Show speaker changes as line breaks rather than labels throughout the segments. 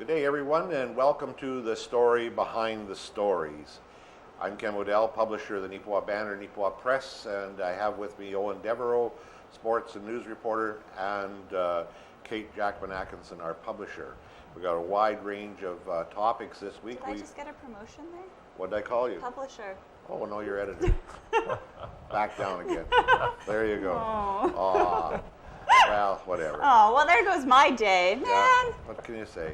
Good day, everyone, and welcome to the story behind the stories. I'm Ken Waddell, publisher of the Neepawa Banner, Neepawa Press, and I have with me Owen Devereaux, sports and news reporter, and Kate Jackman-Atkinson, our publisher. We've got a wide range of topics this week.
Did I just get a promotion there?
What did I call you?
Publisher.
Oh, no, you're editor. Back down again. There you go.
Oh.
Well, whatever.
Oh, well, there goes my day. Man.
Yeah, what can you say?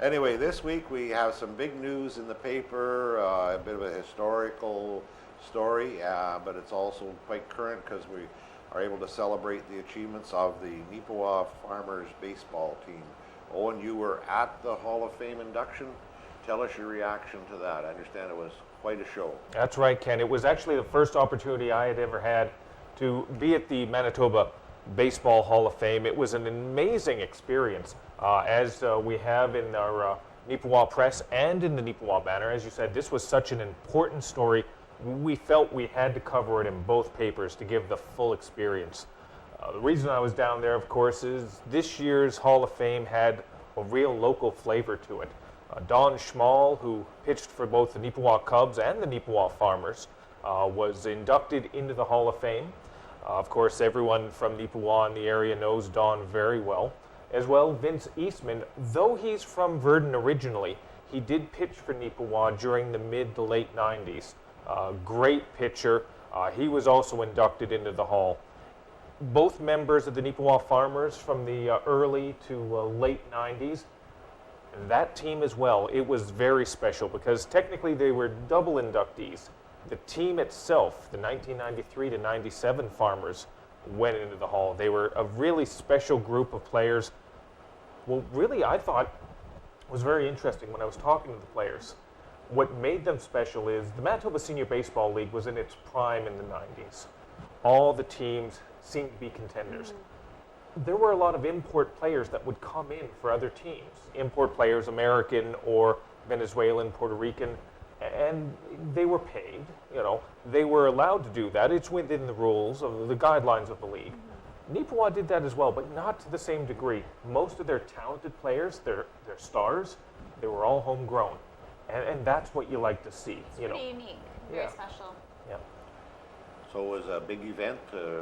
Anyway, this week we have some big news in the paper, a bit of a historical story, but it's also quite current because we are able to celebrate the achievements of the Neepawa Farmers baseball team. Owen, you were at the Hall of Fame induction. Tell us your reaction to that. I understand it was quite a show.
That's right, Ken. It was actually the first opportunity I had ever had to be at the Manitoba Baseball Hall of Fame. It was an amazing experience, as we have in our Neepawa Press and in the Neepawa Banner. As you said, this was such an important story. We felt we had to cover it in both papers to give the full experience. The reason I was down there, of course, is this year's Hall of Fame had a real local flavor to it. Don Schmall, who pitched for both the Neepawa Cubs and the Neepawa Farmers, was inducted into the Hall of Fame. Of course, everyone from Neepawa in the area knows Don very well. As well, Vince Eastman, though he's from Virden originally, he did pitch for Neepawa during the mid to late 90s. Great pitcher. He was also inducted into the Hall. Both members of the Neepawa Farmers from the early to late 90s. And that team as well, it was very special because technically they were double inductees. The team itself, the 1993 to 97 Farmers, went into the Hall. They were a really special group of players. Well, really, I thought was very interesting when I was talking to the players. What made them special is the Manitoba Senior Baseball League was in its prime in the 90s. All the teams seemed to be contenders. There were a lot of import players that would come in for other teams. Import players, American or Venezuelan, Puerto Rican, and they were paid, they were allowed to do that. It's within the rules of the guidelines of the league. Neepawa did that as well, but not to the same degree. Most of their talented players, their stars, they were all homegrown. And that's what you like to see.
It's pretty unique, very special.
Yeah.
So it was a big event,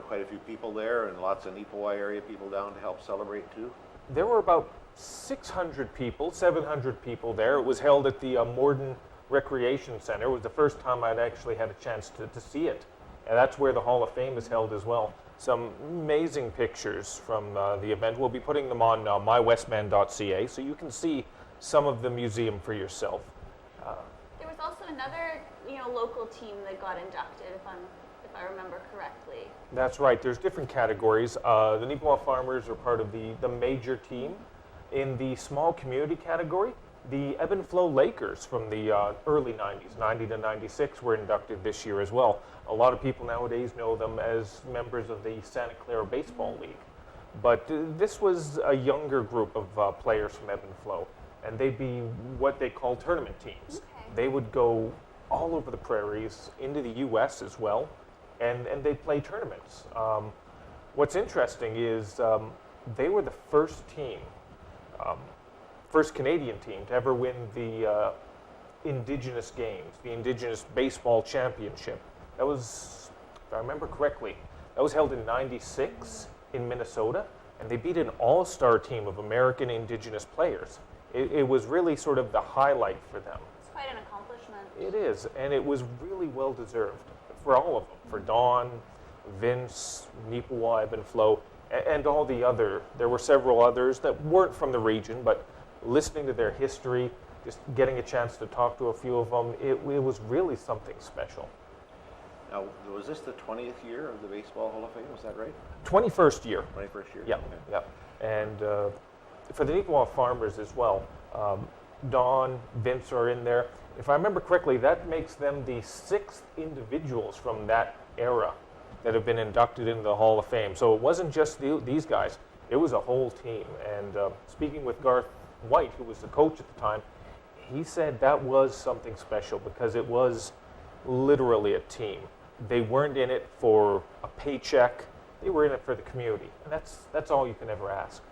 quite a few people there, and lots of Neepawa area people down to help celebrate too.
There were about 600 people, 700 people there. It was held at the Morden Recreation Center. It was the first time I'd actually had a chance to see it. And that's where the Hall of Fame is held as well. Some amazing pictures from the event. We'll be putting them on mywestman.ca so you can see some of the museum for yourself.
There was also another, local team that got inducted, if I remember correctly.
That's right. There's different categories. The Neepawa Farmers are part of the major team. In the small community category, the Ebb and Flow Lakers from the early 90s, 90 to 96, were inducted this year as well. A lot of people nowadays know them as members of the Santa Clara Baseball League. But this was a younger group of players from Ebb and Flow, and they'd be what they call tournament teams.
Okay.
They would go all over the prairies, into the U.S. as well, and they'd play tournaments. What's interesting is they were the first team, first Canadian team to ever win the Indigenous Games, the Indigenous Baseball Championship. That was, if I remember correctly, that was held in '96 in Minnesota, and they beat an all-star team of American Indigenous players. It was really sort of the highlight for them.
It's quite an accomplishment.
It is, and it was really well-deserved for all of them, for Don, Vince, Neepawa, Ebb and Flow, and all the other. There were several others that weren't from the region, but listening to their history, just getting a chance to talk to a few of them, it was really something special.
Now, was this the 20th year of the Baseball Hall of Fame? Was that right?
21st year.
21st year?
Yeah,
Okay.
yeah. And for the Neepawa Farmers as well, Don, Vince are in there. If I remember correctly, that makes them the 6th individuals from that era that have been inducted into the Hall of Fame. So it wasn't just these guys, it was a whole team. And speaking with Garth White, who was the coach at the time, he said that was something special because it was literally a team. They weren't in it for a paycheck, they were in it for the community. And that's all you can ever ask.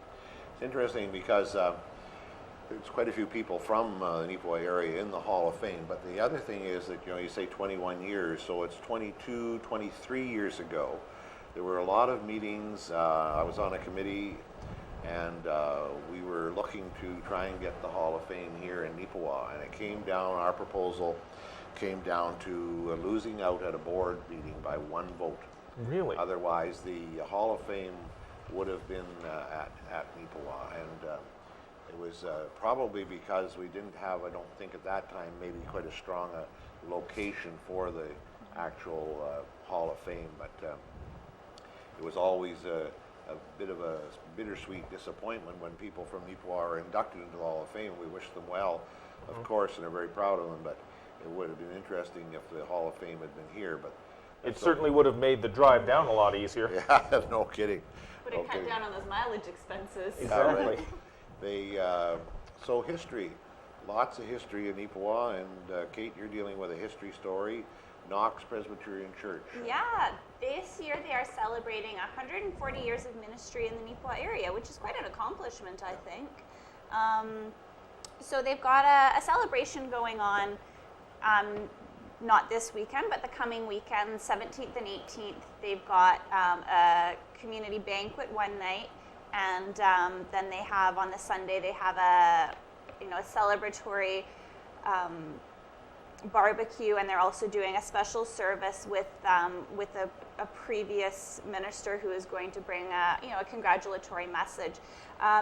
It's interesting because there's quite a few people from the Neepawa area in the Hall of Fame. But the other thing is that, you say 21 years, so it's 22, 23 years ago. There were a lot of meetings. I was on a committee, and we were looking to try and get the Hall of Fame here in Neepawa. And it came down, our proposal came down to losing out at a board meeting by one vote.
Really?
Otherwise, the Hall of Fame would have been at Neepawa. And it was probably because we didn't have, I don't think at that time, maybe quite a strong location for the actual Hall of Fame. But it was always a bit of a bittersweet disappointment when people from Neepawa are inducted into the Hall of Fame. We wish them well, of course, and are very proud of them. But it would have been interesting if the Hall of Fame had been here. But
It certainly would have made the drive down a lot easier.
yeah, no kidding.
Would have cut down on those mileage expenses.
Exactly.
So history, lots of history in Neepawa, and Kate, you're dealing with a history story, Knox Presbyterian Church.
Yeah, this year they are celebrating 140 years of ministry in the Neepawa area, which is quite an accomplishment, I think. So they've got a celebration going on, not this weekend, but the coming weekend, 17th and 18th. They've got a community banquet one night, and then they have on the Sunday they have a celebratory barbecue, and they're also doing a special service with a previous minister who is going to bring a congratulatory message.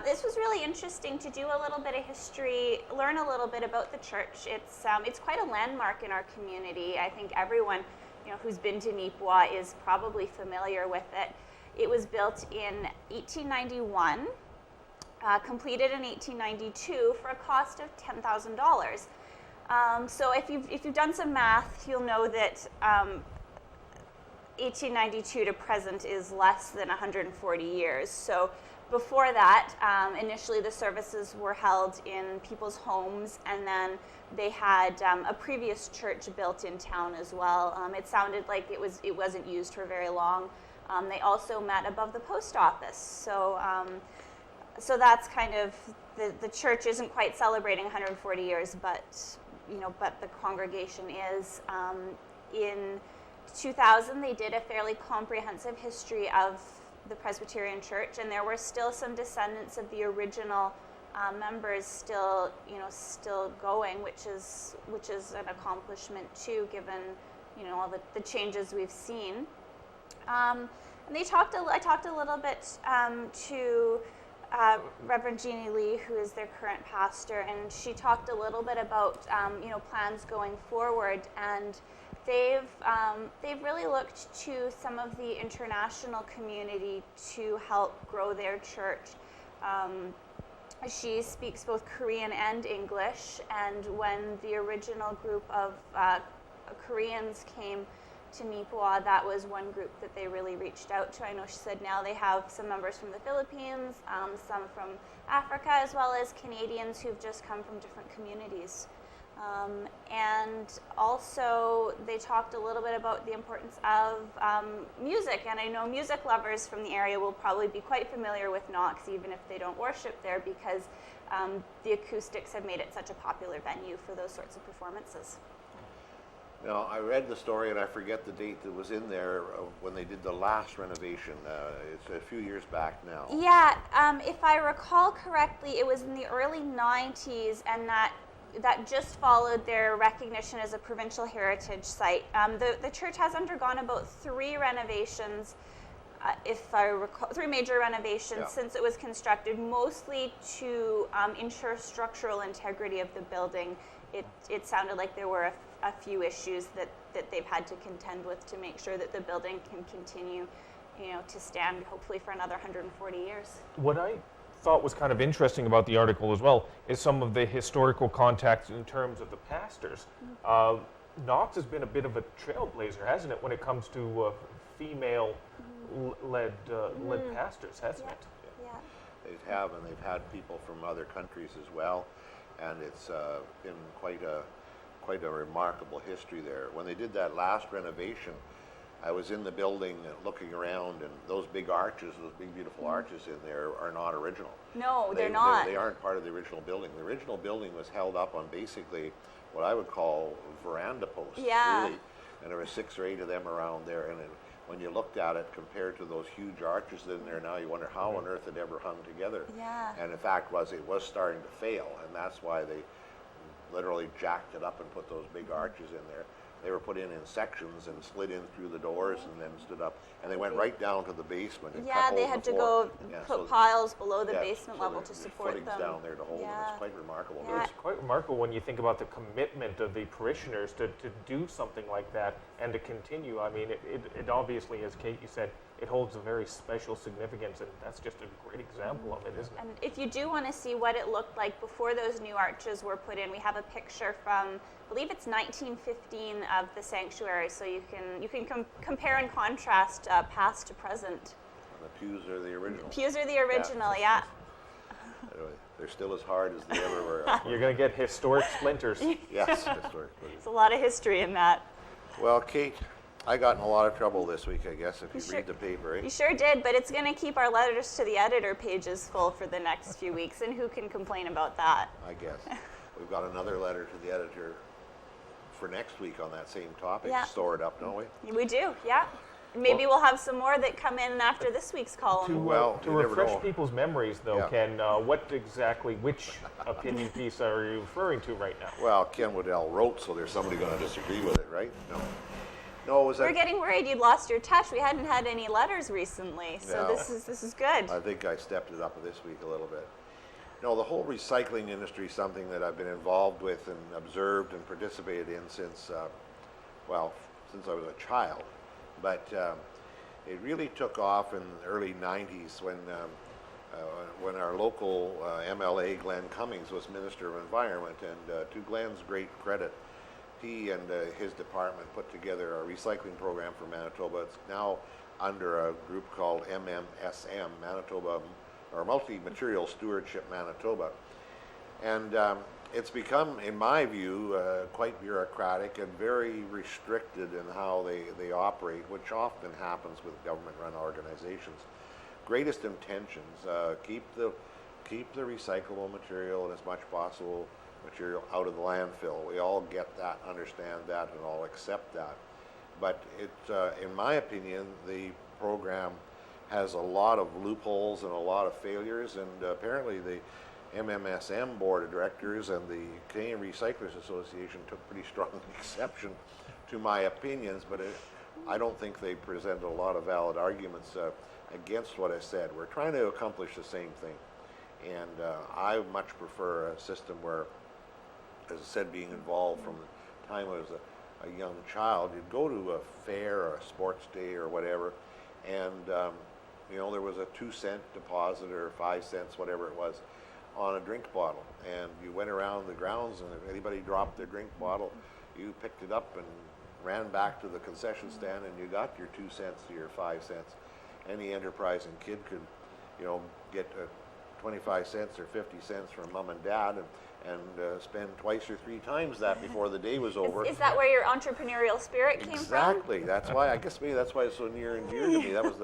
This was really interesting to do a little bit of history, learn a little bit about the church. It's quite a landmark in our community. I think everyone who's been to Neepawa is probably familiar with it. It was built in 1891, completed in 1892 for a cost of $10,000. So if you've done some math, you'll know that 1892 to present is less than 140 years. So before that, initially the services were held in people's homes, and then they had a previous church built in town as well. It sounded like it wasn't used for very long. They also met above the post office. So that's kind of the church isn't quite celebrating 140 years, but the congregation is. In 2000, they did a fairly comprehensive history of the Presbyterian Church, and there were still some descendants of the original members still going, which is an accomplishment too, given all the changes we've seen. And I talked a little bit to Reverend Jeannie Lee, who is their current pastor, and she talked a little bit about plans going forward, and they've really looked to some of the international community to help grow their church. She speaks both Korean and English, and when the original group of Koreans came to Neepawa, that was one group that they really reached out to. I know she said now they have some members from the Philippines, some from Africa, as well as Canadians who've just come from different communities. And also they talked a little bit about the importance of music, and I know music lovers from the area will probably be quite familiar with Knox, even if they don't worship there, because the acoustics have made it such a popular venue for those sorts of performances.
Now, I read the story, and I forget the date that was in there when they did the last renovation. It's a few years back now.
Yeah, if I recall correctly, it was in the early 90s, and that just followed their recognition as a provincial heritage site. The church has undergone about 3 renovations, if I recall, 3 major renovations since it was constructed, mostly to ensure structural integrity of the building. It sounded like there were a few issues that they've had to contend with to make sure that the building can continue, to stand hopefully for another 140 years.
What I thought was kind of interesting about the article as well is some of the historical context in terms of the pastors. Knox has been a bit of a trailblazer, hasn't it, when it comes to female-led pastors, hasn't it?
Yeah.
They have, and they've had people from other countries as well, and it's been quite a remarkable history there. When they did that last renovation, I was in the building looking around, and those big arches, those big beautiful arches in there are not original.
No, they're not.
They aren't part of the original building. The original building was held up on basically what I would call veranda posts,
Yeah.
really. And there were 6 or 8 of them around there, and when you looked at it compared to those huge arches in there now, you wonder how on earth it ever hung together.
Yeah.
And the fact was it was starting to fail, and that's why they literally jacked it up and put those big arches in there. They were put in sections and slid in through the doors and then stood up. And they went right down to the basement and cut
Yeah,
holes
they
in
had
the
to
floor.
go
Yeah,
put
so-
piles below the
yeah,
basement
so
level
there's
to support
footings
them.
down there to hold them.
Yeah.
It's quite remarkable.
Yeah.
It's quite remarkable when you think about the commitment of the parishioners to do something like that and to continue. I mean, it obviously, as Kate, you said, it holds a very special significance, and that's just a great example of it, isn't it?
And if you do want to see what it looked like before those new arches were put in, we have a picture from, I believe it's 1915 of the sanctuary, so you can compare and contrast past to present.
The pews are the original.
Pews are the original, yeah.
Anyway, they're still as hard as they ever were.
You're going to get historic splinters.
Yes, historic.
There's a lot of history in that.
Well, Kate, I got in a lot of trouble this week, I guess, if you
sure-
read the paper, eh?
You sure did, but it's going to keep our letters to the editor pages full for the next few weeks, and who can complain about that?
I guess. We've got another letter to the editor for next week on that same topic,
Yeah.
stored up, don't we?
We do, yeah. Maybe we'll have some more that come in after this week's column.
Well,
To
you never
refresh
know.
people's memories, though,
Yeah.
Ken, which opinion piece are you referring to right now?
Well, Ken Waddell wrote, so there's somebody going to disagree with it, right? No. No, it was
We're
that,
getting worried you'd lost your touch. We hadn't had any letters recently, so
No.
this is good.
I think I stepped it up this week a little bit. No, the whole recycling industry is something that I've been involved with and observed and participated in since I was a child. But it really took off in the early 90s when our local MLA, Glenn Cummings, was Minister of Environment. And to Glenn's great credit, he and his department put together a recycling program for Manitoba. It's now under a group called MMSM, Manitoba, or Multi-Material Stewardship Manitoba. And it's become, in my view, quite bureaucratic and very restricted in how they operate, which often happens with government-run organizations. Greatest intentions, keep the recyclable material and as much possible material out of the landfill. We all get that, understand that, and all accept that. But in my opinion, the program has a lot of loopholes and a lot of failures, and apparently the MMSM Board of Directors and the Canadian Recyclers Association took pretty strong exception to my opinions, but I don't think they presented a lot of valid arguments against what I said. We're trying to accomplish the same thing, and I much prefer a system where, as I said, being involved from the time I was a young child, you'd go to a fair or a sports day or whatever, and there was a 2-cent deposit or 5 cents, whatever it was, on a drink bottle, and you went around the grounds, and if anybody dropped their drink bottle, you picked it up and ran back to the concession stand, and you got your 2 cents to your 5 cents. Any enterprising kid could, get 25 cents or 50 cents from mom and dad, and spend twice or 3 times that before the day was over.
Is that where your entrepreneurial spirit came from?
Exactly. That's why, I guess maybe that's why it's so near and dear to me. That was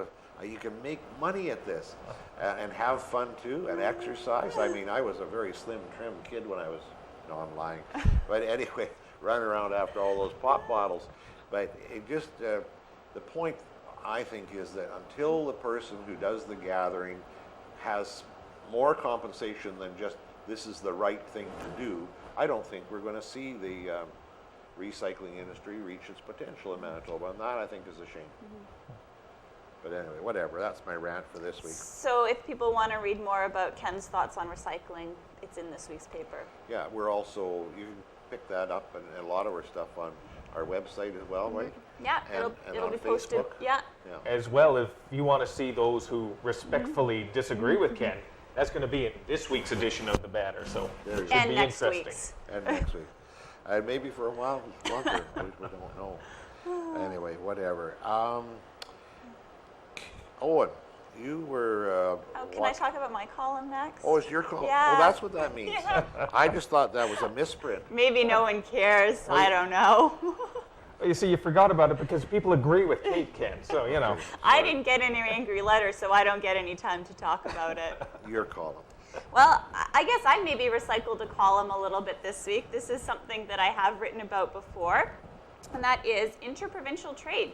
you can make money at this and have fun too and exercise. I mean, I was a very slim, trim kid when I was, no, I'm lying. But anyway, running around after all those pop bottles. But it just, the point I think is that until the person who does the gathering has more compensation than just this is the right thing to do, I don't think we're going to see the recycling industry reach its potential in Manitoba, and that I think is a shame. Mm-hmm. But anyway, whatever, that's my rant for this week.
So if people want to read more about Ken's thoughts on recycling, it's in this week's paper.
Yeah, we're also, you can pick that up and a lot of our stuff on our website as well, right?
Yeah,
And
it'll
on
be posted.
Facebook.
Yeah.
Yeah.
As well, if you want to see those who respectfully disagree with Ken, that's going to be in this week's edition of the Banner, so
There
it
you
should
go.
And
be
next
interesting.
week's.
And next week. And maybe for a while longer, we don't know. Anyway, whatever. Owen, you were...
Oh, can I talk about my column next?
Oh, it's your call?
Yeah.
Oh, that's what that means.
Yeah.
I just thought that was a misprint.
Maybe no one cares. I don't know.
You see, you forgot about it because people agree with Kate, Ken. So, you know.
I didn't get any angry letters, so I don't get any time to talk about it.
Your column.
Well, I guess I maybe recycled a column a little bit this week. This is something that I have written about before, and that is interprovincial trade,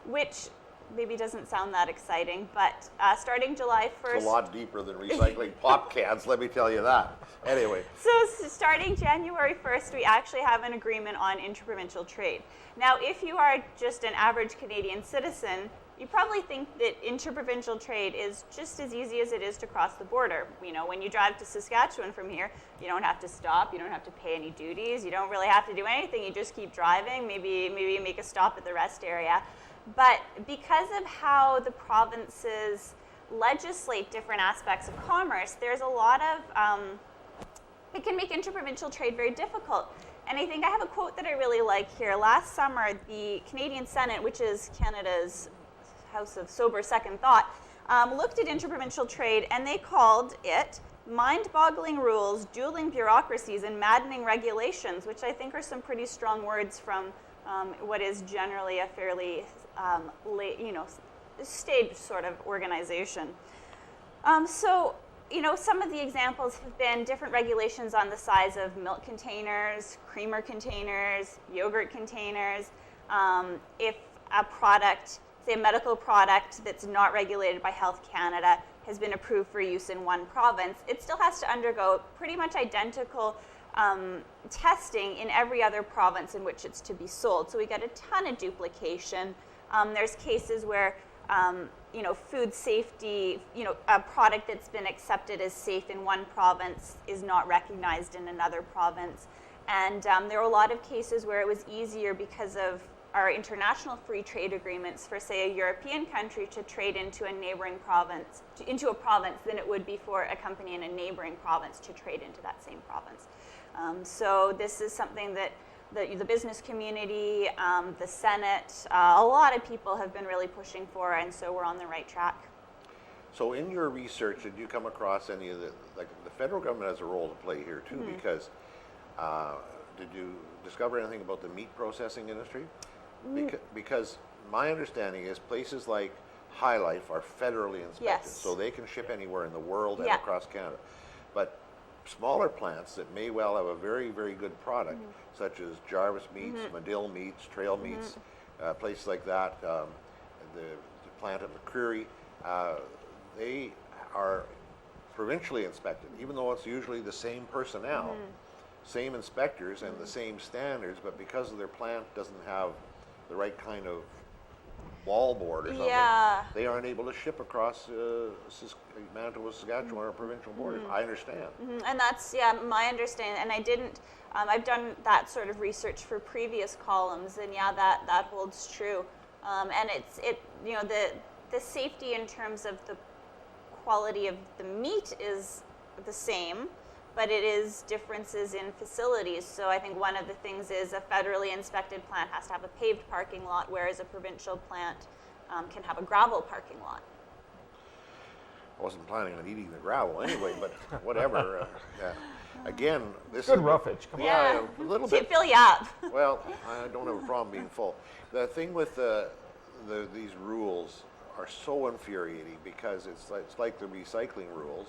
which maybe doesn't sound that exciting, but starting July 1st...
It's a lot deeper than recycling pop cans, let me tell you that. Anyway.
So starting January 1st, we actually have an agreement on interprovincial trade. Now, if you are just an average Canadian citizen, you probably think that interprovincial trade is just as easy as it is to cross the border. You know, when you drive to Saskatchewan from here, you don't have to stop, you don't have to pay any duties, you don't really have to do anything, you just keep driving, maybe you make a stop at the rest area. But because of how the provinces legislate different aspects of commerce, there's a lot of, it can make interprovincial trade very difficult. And I think I have a quote that I really like here. Last summer, the Canadian Senate, which is Canada's House of Sober Second Thought, looked at interprovincial trade and they called it mind-boggling rules, dueling bureaucracies, and maddening regulations, which I think are some pretty strong words from what is generally a fairly staged sort of organization. So, you know, some of the examples have been different regulations on the size of milk containers, creamer containers, yogurt containers. If a product, say a medical product that's not regulated by Health Canada, has been approved for use in one province, it still has to undergo pretty much identical testing in every other province in which it's to be sold. So we get a ton of duplication. There's cases where you know, food safety, you know, a product that's been accepted as safe in one province is not recognized in another province. And there are a lot of cases where it was easier because of our international free trade agreements for, say, a European country to trade into a neighboring province, into a province, than it would be for a company in a neighboring province to trade into that same province. So this is something that the business community, the Senate, a lot of people have been really pushing for, and so we're on the right track.
So in your research, did you come across any of the federal government has a role to play here too, because did you discover anything about the meat processing industry? Because my understanding is places like High Life are federally inspected,
Yes.
so they can ship anywhere in the world and
Yeah.
across Canada. But smaller plants that may well have a very, very good product, such as Jarvis Meats, Medill Meats, Trail Meats, places like that, the plant at McCreary, they are provincially inspected, even though it's usually the same personnel, same inspectors and the same standards, but because of their plant doesn't have the right kind of wall board or something, they aren't able to ship across Manitoba, Saskatchewan, or provincial borders. I understand.
And that's, my understanding. And I didn't, I've done that sort of research for previous columns, and that holds true. And you know, the safety in terms of the quality of the meat is the same, but it is differences in facilities. So I think one of the things is a federally inspected plant has to have a paved parking lot, whereas a provincial plant can have a gravel parking lot.
I wasn't planning on eating the gravel anyway, but whatever. Again, this
Good
is
roughage. Come on.
Yeah, a little
To
bit.
fill you up.
Well, I don't have a problem being full. The thing with these rules are so infuriating because it's like the recycling rules.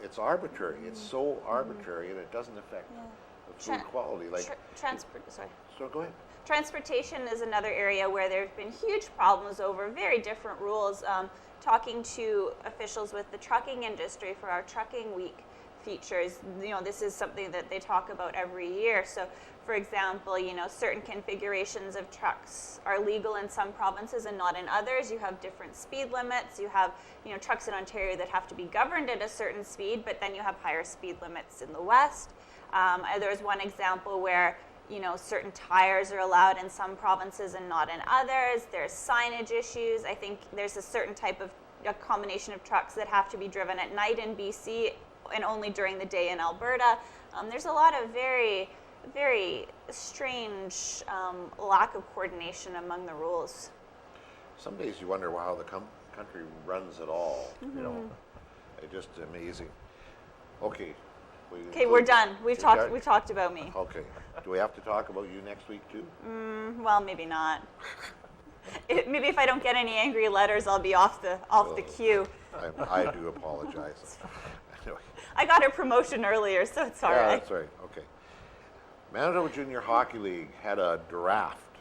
It's arbitrary. It's so arbitrary, and it doesn't affect the food quality. Like So go ahead.
Transportation is another area where there have been huge problems over very different rules. Talking to officials with the trucking industry for our Trucking Week features, you know, this is something that they talk about every year. So, for example, you know, certain configurations of trucks are legal in some provinces and not in others. You have different speed limits. You have, you know, trucks in Ontario that have to be governed at a certain speed, but then you have higher speed limits in the West. There's one example where, you know, certain tires are allowed in some provinces and not in others. There's signage issues. I think there's a certain type of a combination of trucks that have to be driven at night in BC and only during the day in Alberta. There's a lot of very, very strange lack of coordination among the rules.
Some days you wonder how the country runs at all. You know, it's just amazing. Okay,
Okay, we're done. We've
You're
talked.
done?
We've talked about me.
Okay. Do we have to talk about you next week too?
Well, maybe not. Maybe if I don't get any angry letters, I'll be off the queue.
I do apologize. Anyway.
I got a promotion earlier, so it's all
Yeah,
right.
that's right. Okay. Manitoba Junior Hockey League had a draft,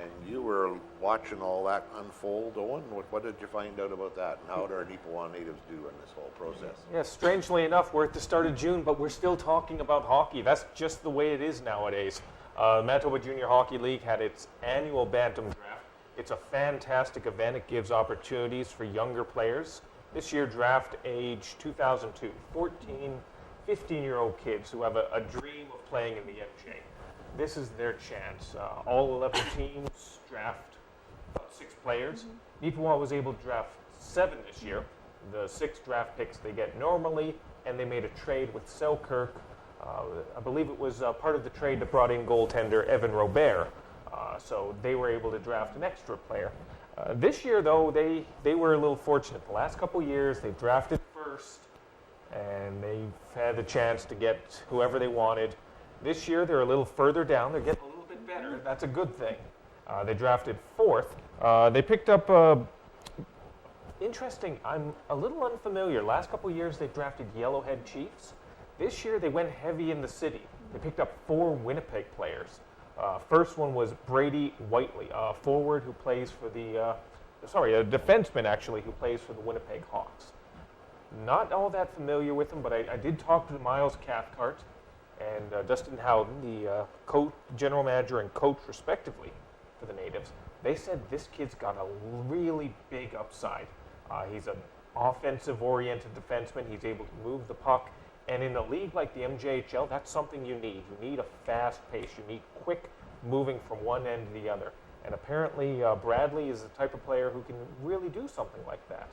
and you were watching all that unfold. Owen, what did you find out about that, and how did our Neepawa natives do in this whole process?
Yeah, strangely enough, we're at the start of June, but we're still talking about hockey. That's just the way it is nowadays. Manitoba Junior Hockey League had its annual Bantam Draft. It's a fantastic event. It gives opportunities for younger players. This year, draft age 2002, 14, 15-year-old kids who have a dream of playing in the MJ. This is their chance. All 11 teams draft about 6 players. Neepawa was able to draft 7 this year. The 6 draft picks they get normally, and they made a trade with Selkirk. I believe it was part of the trade that brought in goaltender Evan Robert. So they were able to draft an extra player. This year, though, they were a little fortunate. The last couple years, they drafted first, and they've had the chance to get whoever they wanted. This year, they're a little further down. They're getting a little bit better. That's a good thing. They drafted 4th. They picked up, interesting, I'm a little unfamiliar. Last couple years, they've drafted Yellowhead Chiefs. This year, they went heavy in the city. They picked up 4 Winnipeg players. First one was Brady Whiteley, a forward who plays for a defenseman actually, who plays for the Winnipeg Hawks. Not all that familiar with him, but I did talk to Miles Cathcart and Dustin Howden, the general manager and coach respectively for the Natives. They said this kid's got a really big upside. He's an offensive-oriented defenseman. He's able to move the puck. And in a league like the MJHL, that's something you need. You need a fast pace. You need quick moving from one end to the other. And apparently Bradley is the type of player who can really do something like that.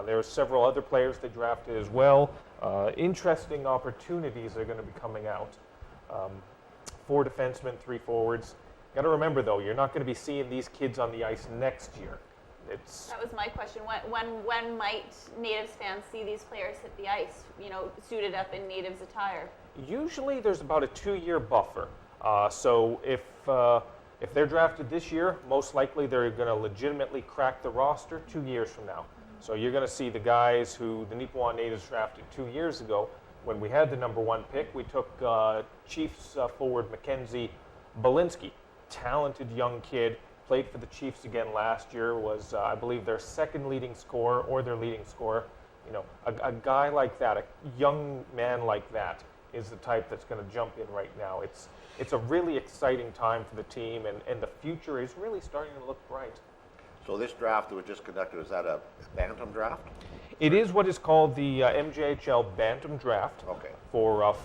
There are several other players they drafted as well. Interesting opportunities are going to be coming out. 4 defensemen, 3 forwards. Got to remember, though, you're not going to be seeing these kids on the ice next year.
That was my question. When might Natives fans see these players hit the ice, suited up in Natives attire?
Usually there's about a 2-year buffer. So if they're drafted this year, most likely they're going to legitimately crack the roster 2 years from now. So you're going to see the guys who the Neepawa Natives drafted 2 years ago. When we had the number 1 pick, we took Chiefs forward Mackenzie Belinsky, talented young kid. Played for the Chiefs again last year, was, I believe, their 2nd leading scorer or their leading scorer. A guy like that, a young man like that, is the type that's going to jump in right now. It's a really exciting time for the team, and the future is really starting to look bright.
So this draft that was just conducted, is that a Bantam draft?
It is what is called the MJHL Bantam Draft for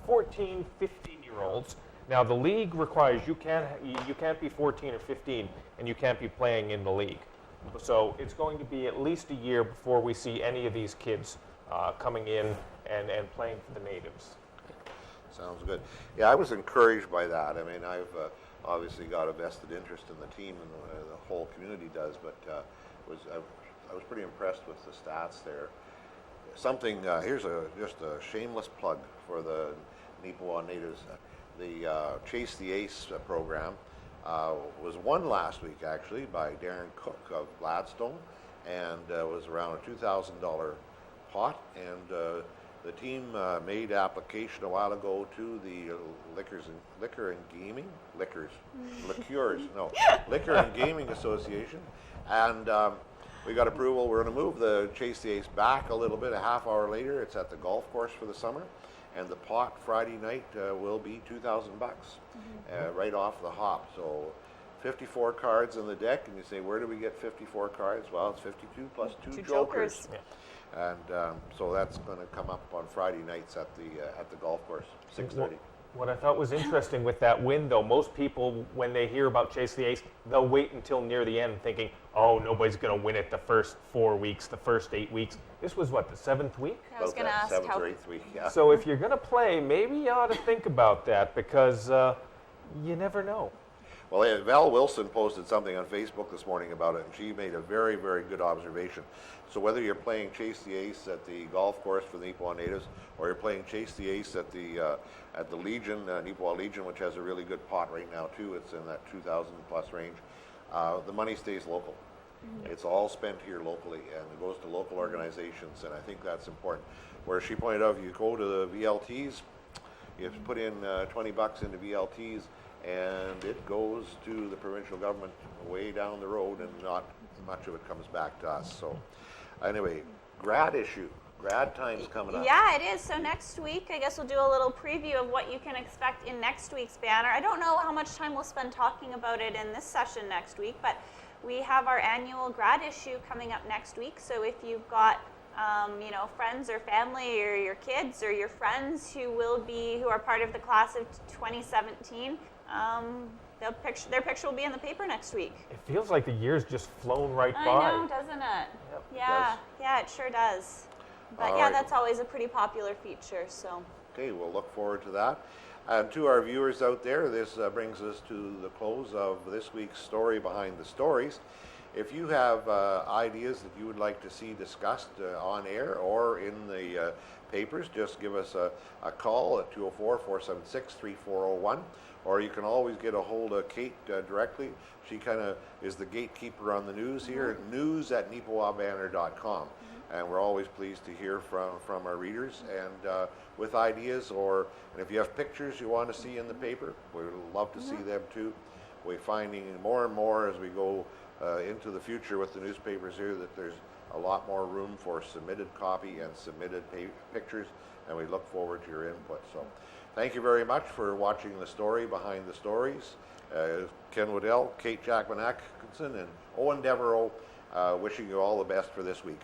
14, 15-year-olds. Now, the league requires you can't be 14 or 15, and you can't be playing in the league. So it's going to be at least a year before we see any of these kids coming in and playing for the Natives.
Sounds good. Yeah, I was encouraged by that. I mean, I've obviously got a vested interest in the team, and the whole community does, but I was pretty impressed with the stats there. Something, here's just a shameless plug for the Neepawa Natives. The Chase the Ace program was won last week, actually, by Darren Cook of Gladstone, and was around a $2,000 pot. And the team made application a while ago to the Liquor and Gaming Association, and we got approval. We're going to move the Chase the Ace back a little bit. A half hour later, it's at the golf course for the summer. And the pot Friday night will be $2,000 right off the hop. So 54 cards in the deck, and you say, where do we get 54 cards? Well, it's 52 plus two jokers. Yeah. And so that's going to come up on Friday nights at the golf course, 6:30.
What I thought was interesting with that win, though, most people, when they hear about Chase the Ace, they'll wait until near the end thinking, oh, nobody's going to win it the first 4 weeks, the first 8 weeks. This was, what, the 7th week?
I was going to ask
7th or 8th week, yeah.
So if you're going to play, maybe you ought to think about that, because you never know.
Well, Val Wilson posted something on Facebook this morning about it, and she made a very, very good observation. So whether you're playing Chase the Ace at the golf course for the Neepawa Natives, or you're playing Chase the Ace at the Legion, Neepawa Legion, which has a really good pot right now too, it's in that 2,000 plus range, the money stays local. It's all spent here locally, and it goes to local organizations, and I think that's important. Where she pointed out, if you go to the VLTs, you have to put in $20 into VLTs, and it goes to the provincial government way down the road, and not much of it comes back to us. So anyway, grad time's coming up.
Yeah, it is. So next week, I guess we'll do a little preview of what you can expect in next week's banner. I don't know how much time we'll spend talking about it in this session next week, but we have our annual grad issue coming up next week. So if you've got friends or family or your kids or your friends who are part of the class of 2017, their picture will be in the paper next week.
It feels like the year's just flown right by.
I know, doesn't it?
Yep, it
Yeah, it sure does. But
All
yeah,
right.
that's always a pretty popular feature. So
Okay, we'll look forward to that. And to our viewers out there, this brings us to the close of this week's Story Behind the Stories. If you have ideas that you would like to see discussed on air or in the papers, just give us a call at 204-476-3401, or you can always get a hold of Kate directly. She kind of is the gatekeeper on the news here, news@neepawabanner.com. And we're always pleased to hear from our readers and with ideas, and if you have pictures you want to see in the paper, we would love to see them too. We're finding more and more as we go into the future with the newspapers here that there's a lot more room for submitted copy and submitted pictures, and we look forward to your input. So thank you very much for watching the Story Behind the Stories. Ken Waddell, Kate Jackman Atkinson, and Owen Devereaux wishing you all the best for this week.